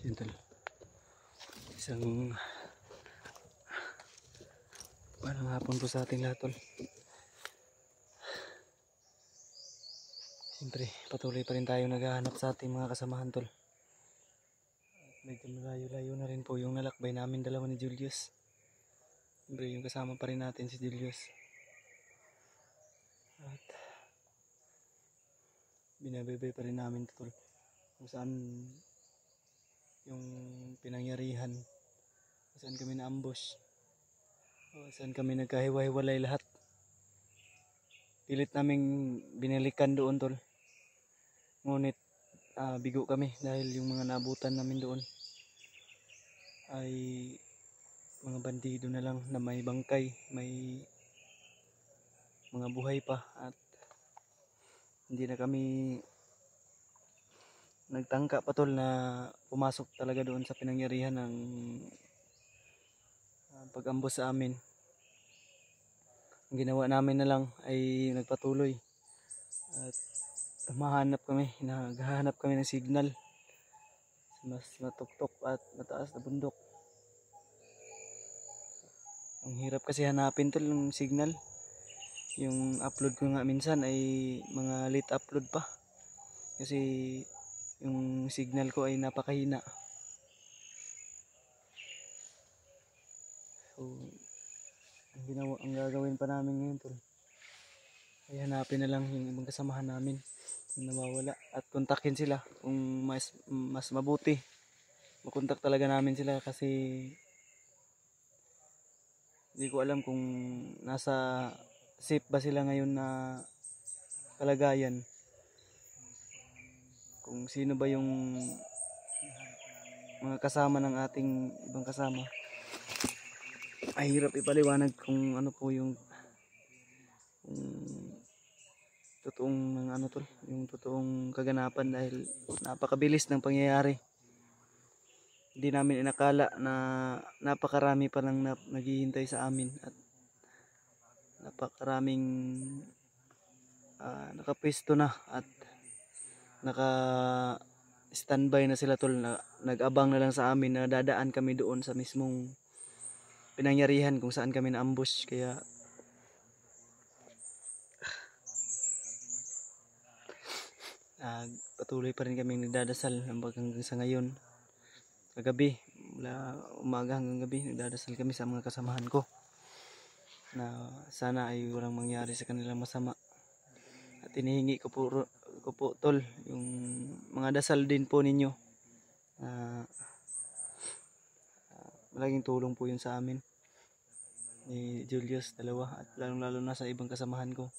Yun tol. Isang parang hapon po sa ating lahat tol. Siyempre patuloy pa rin tayo naghahanap sa ating mga kasamahan tol. Medyo malayo-layo na rin po yung nalakbay namin dalawa ni Julius. Siyempre yung kasama pa rin natin si Julius. At binabaybay pa rin namin tol kung saan yung pinangyarihan, kung saan kami na-ambush, kung saan kami nagkahiwa-hiwalay lahat. Pilit naming binalikan doon tol, ngunit bigo kami dahil yung mga naabutan namin doon ay mga bandido na lang na may bangkay, may mga buhay pa, at hindi na kami nagtangka pa tol na pumasok talaga doon sa pinangyarihan ng pag-ambush sa amin. Ang ginawa namin na lang ay nagpatuloy at naghahanap kami ng signal mas matuktok at mataas na bundok. Ang hirap kasi hanapin tol ng signal. Yung upload ko nga minsan ay mga late upload pa kasi yung signal ko ay napakahina. So ang gagawin pa namin ngayon tol ay hanapin na lang yung ibang kasamahan namin na nawawala at kontakin sila kung mas mabuti. Makontak talaga namin sila kasi hindi ko alam kung nasa safe ba sila ngayon na kalagayan. Kung sino ba yung mga kasama ng ating ibang kasama. Ay hirap ipaliwanag kung ano po yung totoong ng ano tol, yung totoong kaganapan dahil napakabilis ng pangyayari. Hindi namin inakala na napakarami pa lang naghihintay sa amin at napakaraming nakapwesto na at naka standby na sila tol, na nag-abang na lang sa amin na dadaan kami doon sa mismong pinangyarihan kung saan kami na-ambush. Kaya patuloy pa rin kami nagdadasal hanggang sa ngayon. Kagabi, mula umaga hanggang gabi, nagdadasal kami sa mga kasamahan ko na sana ay walang mangyari sa kanilang masama. At hinihingi ko po tol yung mga dasal din po ninyo. Malaking tulong po yun sa amin ni Julius dalawa at lalong-lalo na sa ibang kasamahan ko.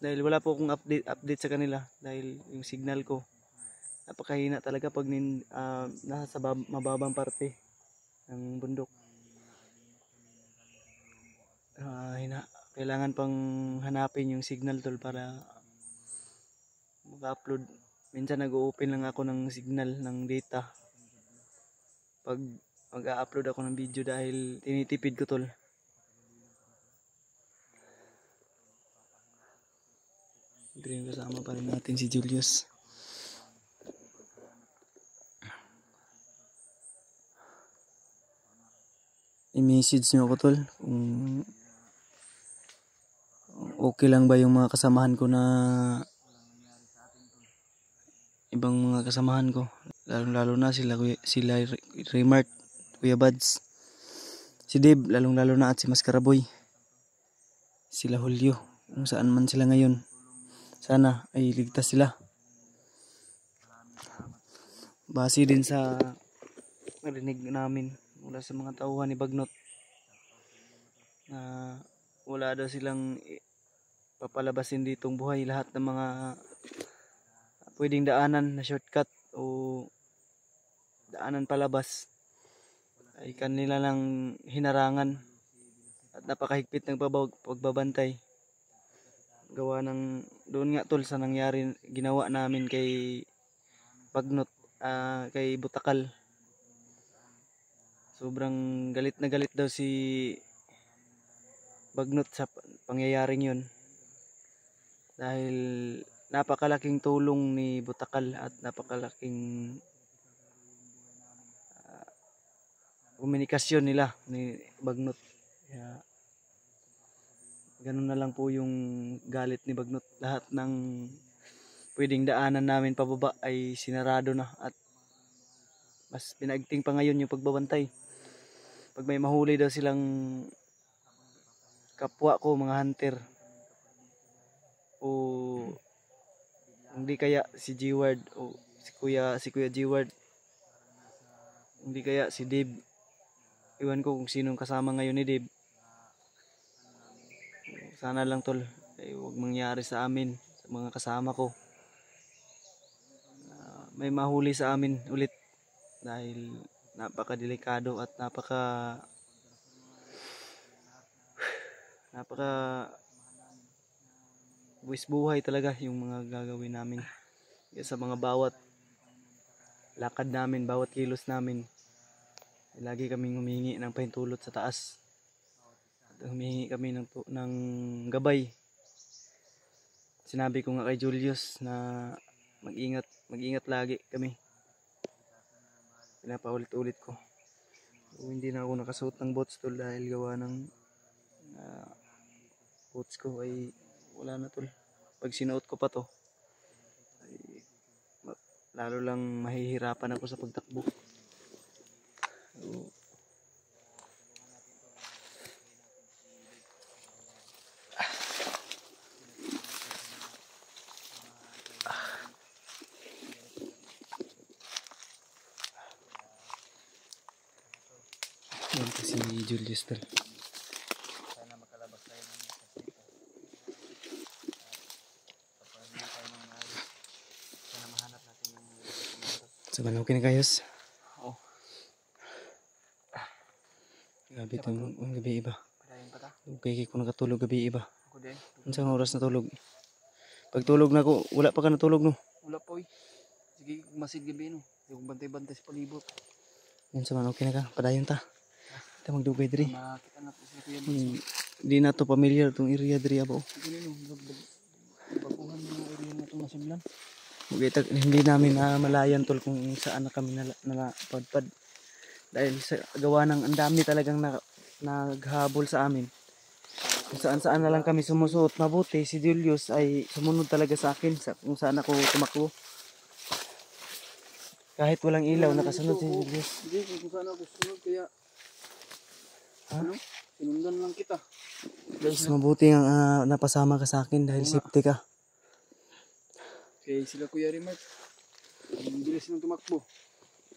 Dahil wala po akong update sa kanila dahil yung signal ko napakahina talaga pag nasa sa mababang parte ng bundok. Kailangan pang hanapin yung signal tol para mag-upload. Minsan nag-open lang ako ng signal ng data pag mag-upload ako ng video dahil tinitipid ko tol. Green, kasama pa rin natin si Julius. I-message nyo ako tol kung okay lang ba yung mga kasamahan ko na ibang mga kasamahan ko, lalong-lalo na sila Remart, Kuya Buds, si Dave, lalong-lalo na at si Maskaraboy, sila Julio, kung saan man sila ngayon. Sana ay ligtas sila. Base din sa narinig namin mula sa mga tauhan ni Bagnot na wala daw silang papalabasin ditong buhay. Lahat ng mga pwedeng daanan na shortcut o daanan palabas ay kanila lang hinarangan at napakahigpit ng pagbabantay. Gawa ng doon nga tol sa nangyari ginawa namin kay Bagnot, kay Butakal. Sobrang galit na galit daw si Bagnot sa pangyayaring yun dahil napakalaking tulong ni Butakal at napakalaking komunikasyon nila ni Bagnot. Kaya ganun na lang po yung galit ni Bagnot. Lahat ng pwedeng daanan namin pababa ay sinarado na at mas pinaigting pa ngayon yung pagbabantay. Pag may mahuli daw silang kapwa ko, mga hunter, o hindi kaya si G-Ward o si Kuya G-Ward, hindi kaya si Dave, iwan ko kung sinong kasama ngayon ni Dave. Sana lang tol ay huwag mangyari sa amin, sa mga kasama ko, may mahuli sa amin ulit, dahil napakadelikado at napaka buwis buhay talaga yung mga gagawin namin. Kaya sa mga bawat lakad namin, bawat kilos namin, lagi kaming humingi ng pahintulot sa taas. At humingi kami ng gabay. Sinabi ko nga kay Julius na mag-ingat lagi kami. Pinapaulit-ulit ko. So, hindi na ako nakasuot ng boots tol dahil gawa ng boots ko ay wala na tol. Pag sinuot ko pa to ay lalo lang mahihirapan ako sa pagtakbo. So, yan kasi Julius tol. Sana makalabas tayo ng sana mahanap natin yung sa banaw kinakayos. Oo. Gabi itong gabi iba. Okay ko nakatulog gabi iba. Ako din. Unsang oras natulog? Pag tulog na ko, wala pa ka natulog no? Wala po eh. Sige, masid gabi no. Yung bantay-bantay sa palibot. Yan sa man, okay na ka. Padayon ta. Kita magdugay diri. Makita na po siya kuya. Hindi na to familiar itong area diri abo. Sige no. Baguhan mo yung area na itong nasiblan. Hindi namin malayan tol kung saan na kami nalapadpad. Dahil sa gawa ng ang dami talagang naghabol sa amin. Kung saan na lang kami sumusuot. Mabuti si Julius ay sumunod talaga sa akin kung saan ako tumakbo. Kahit walang ilaw, nakasunod si Julius. Hindi, kung saan ako susunod kaya ano? Sinundan lang kita. Guys, mabuti ang napasama ka sa akin dahil safety ka. Okay, sila Kuya Rimart. Ang bilis ng tumakbo.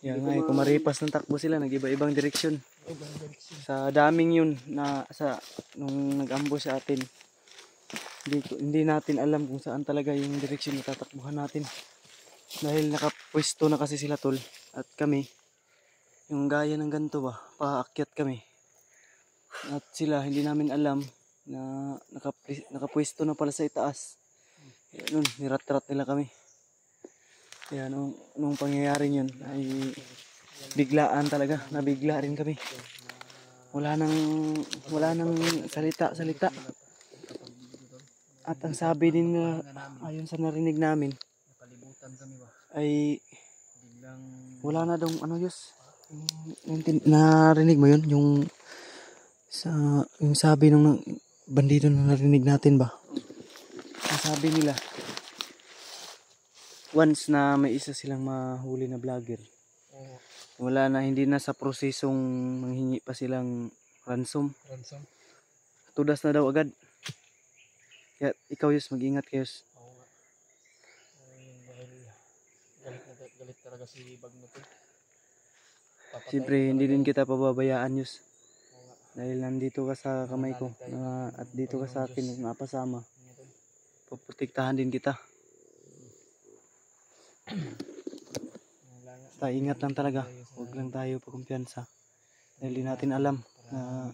Yan nga, kung maripas ng takbo sila, nag-iba-ibang direksyon. Sa daming yun na nung nag-ambush sa atin. Hindi natin alam kung saan talaga yung direksyon na tatakbuhan natin. Dahil nakapwesto na kasi sila tol. At kami, yung gaya ng ganito ba, paakyat kami. At sila, hindi namin alam na nakapwesto na pala sa itaas. Nun, nirat-rat nila kami. Kaya nung pangyayari yun ay biglaan talaga, nabigla rin kami. Wala nang salita. At ang sabi din nila, ayon sa narinig namin, ay wala na daw narinig mo yun? Yung sabi ng bandido na narinig natin ba? Ang sabi nila, once na may isa silang mahuli na vlogger, wala na, hindi na sa prosesong manghingi pa silang ransom. Tudas na daw agad. Kaya ikaw Yus, mag-ingat kayo. Galit talaga si Bagnot. Siyempre hindi din kita pababayaan Yus. Dahil nandito ka sa kamay ko at dito ka sa akin napasama. Puprotektahan din kita. Basta ingat lang talaga. Huwag lang tayo pagkumpiyansa. Dahil di natin alam na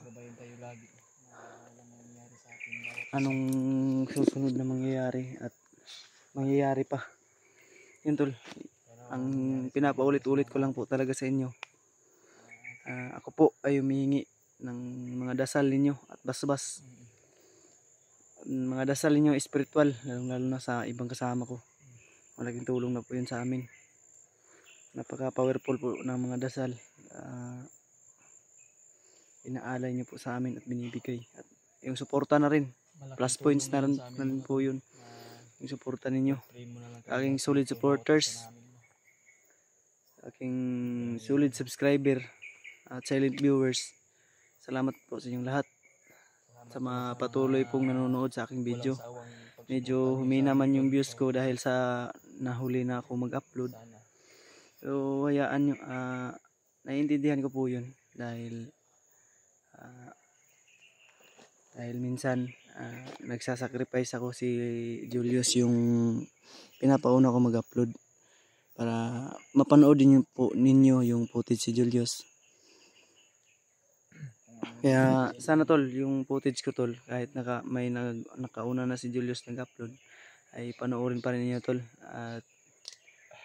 anong susunod na mangyayari at mangyayari pa. Yun tol. Ang pinapaulit-ulit ko lang po talaga sa inyo. Ako po ay humihingi ng mga dasal ninyo at basbas. Mga dasal ninyo espiritual, lalo na sa ibang kasama ko. Malaking tulong na po yun sa amin. Napaka powerful po ng mga dasal. inaalay niyo po sa amin at binibigay. At yung suporta na rin, plus points na rin po yun. Yung suporta ninyo. Aking solid supporters, aking solid subscriber at silent viewers. Salamat po sa inyong lahat. Sa mga patuloy pong nanonood sa aking video. Medyo humina man yung views ko dahil sa nahuli na ako mag-upload. So hayaan nyo, naiintindihan ko po yun dahil minsan nagsasacrifice ako si Julius yung pinapauna ko mag-upload para mapanood din po ninyo yung footage si Julius. Kaya sana tol, yung footage ko tol, kahit nakauna na si Julius nag-upload, ay panoorin pa rin niyo tol. At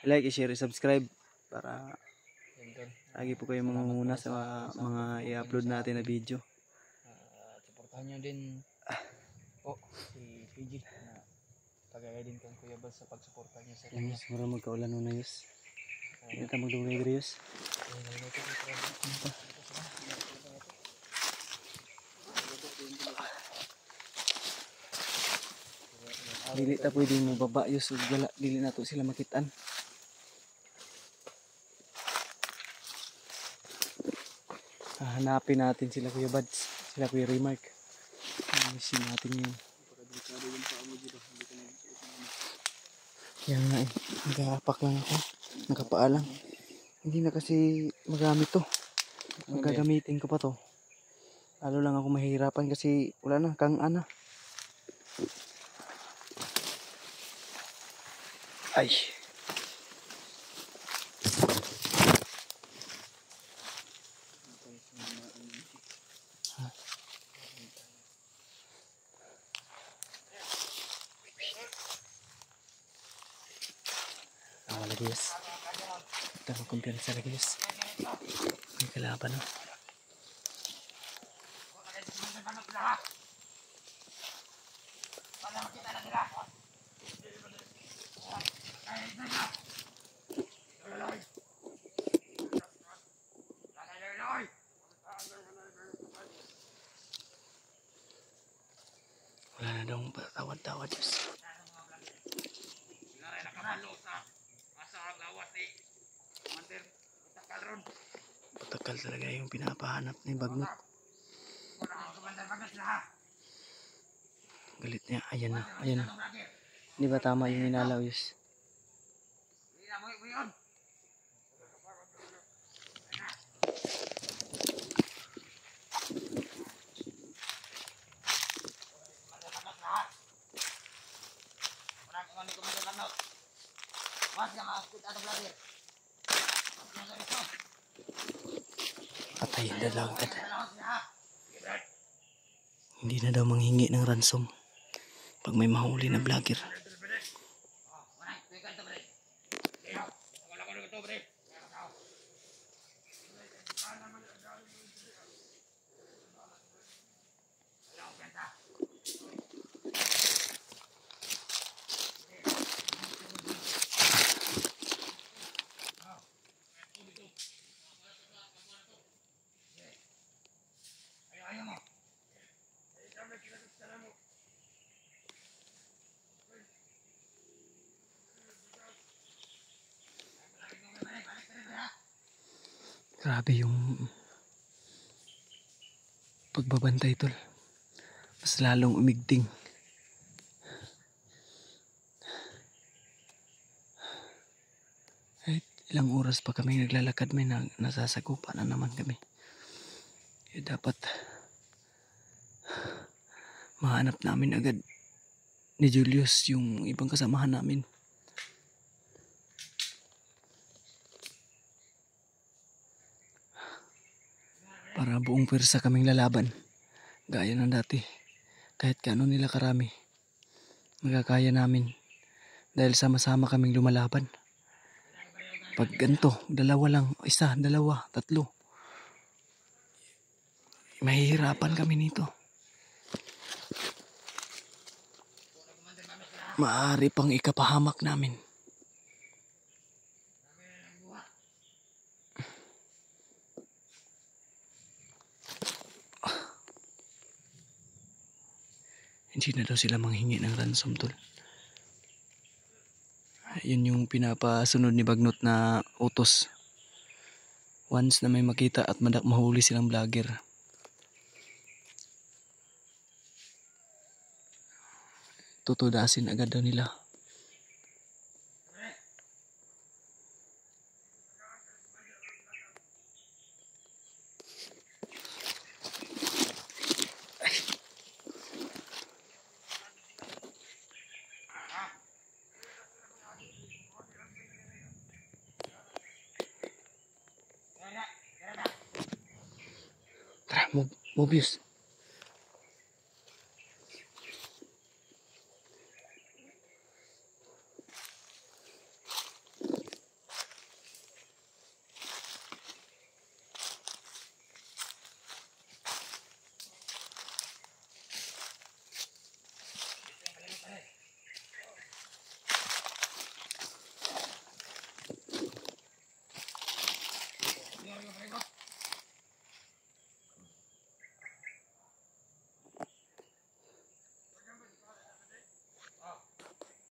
like, share, subscribe para lagi po kayo mangunguna sa mga i-upload natin na video. Suportahan nyo din po si PG na kagaya din kong Kuya Bal sa pagsuporta nyo sa kanya. Siguro magkaulan na yus. Hindi tayo magdungay dito yus. Dili ta pwede mo baba yus, dili na to sila makitaan. Hanapin natin sila Kuya Bads, sila Kuya Remark. Misin natin yun. Yan nga eh, nag-aapak lang ako, nakapaalang. Hindi na kasi magamit to, magagamitin ko pa to. Lalo lang ako mahihirapan kasi wala na, kang ana. Ay. Lagi yus. Kita magkumpiyansa lagi yus. May kalaban no. Wala na daw patawad-tawad yus. Patakal talaga yung pinapahanap ni Bagnot. Galit niya, ayan na, ayan na. Hindi ba tama yung inalaw yus? Patayin na lang agad. Hindi na daw manghingi ng ransom pag may mahuli na vlogger. Grabe yung pagbabantay tol. Mas lalong umigting. Kahit ilang oras pa kami naglalakad, may nasasagupan na naman kami. Kaya dapat mahanap namin agad ni Julius yung ibang kasamahan namin. Para buong pwersa kaming lalaban. Gaya ng dati. Kahit gaano nila karami, magkakaya namin. Dahil sama-sama kaming lumalaban. Pag ganito, dalawa lang, isa, dalawa, tatlo, mahihirapan kami nito. Maaari pang ikapahamak namin. hindi na daw sila manghingi ng ransom, tol. Yun yung pinapasunod ni Bagnot na utos. Once na may makita at mahuli silang vlogger, tutudasin agad daw nila. Tara, Mobius.